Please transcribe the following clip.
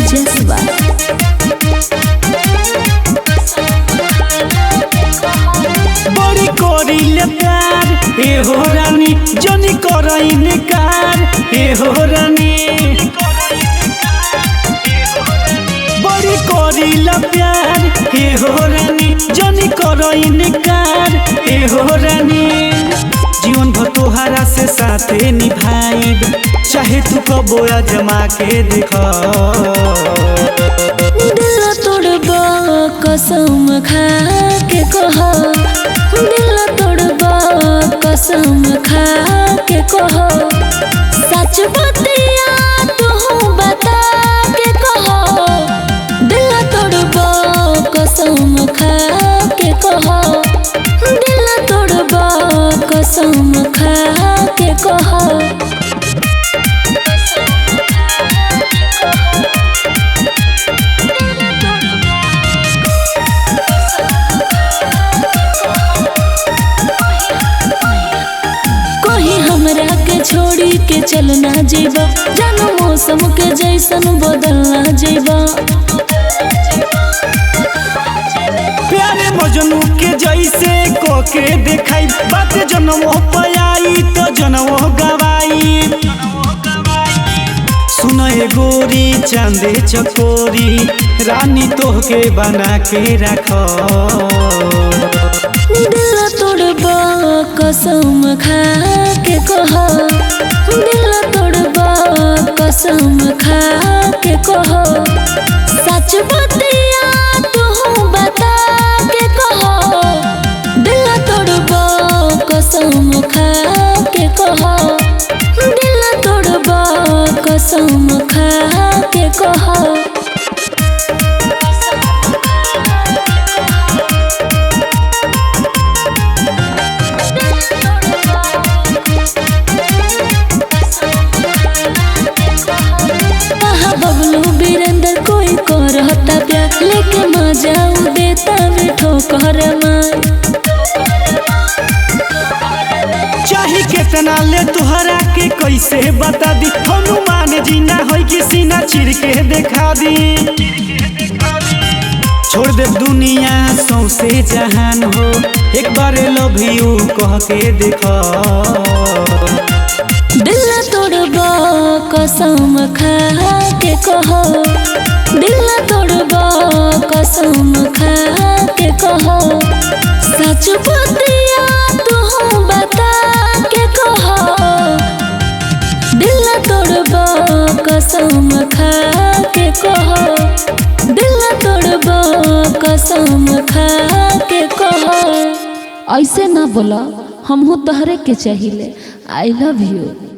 जज्बा। बड़ी करिले प्यार ए हो रानी, जनी करइने कार ए हो रानी। बड़ी करिले प्यार ए हो रानी, जनी करइने कार ए हो रानी। जीवन भर तोहरा से साथे निभाइब, चाहे तू कबो आजमा के देख। दिल तोड़बा कसम खा के कह, दिल तोड़बा कसम खा के कह। सच बतिया तू बता के कह, दिल तोड़बा कसम खा के कह, दिल तोड़बा कसम खा के कह। हमरा के छोड़ी के चलना जेबा, जानो मौसम के जैसन बदलना जेबा। प्यारे मजनू के जैसे को के देखाई, बात जनमो पयाई तो जनमो गवाई। सुनए गोरी चांदे चकोरी, रानी तोह के बना के रख। दिल तोड़बा कसम खा के कह, दिल तोड़बा कसम खा के कह। सच बतिया तू बता के कह, दिल तोड़बा कसम खा के कह, दिल तोड़बा कसम खा के कह। कोई करता प्यार लेके मजा देता वे ठोकर मार। चाही केतना ले तुहरा के कैसे बता दी, हनुमान जी ना होई कि सीना चिर के देखा दी। छोड़ दे दुनिया सौसे जहान हो, एक बार लव यू कह के देखो। दिल तोड़बा कसम खा के कह, दिल तोड़बा कसम खा के कह। सच बतिया तू बता के कह, दिल तोड़बा कसम खा के कह, दिल तोड़बा कसम खा के कह। ऐसे ना बोला, हमहू तहरे के चाहिए। I love you.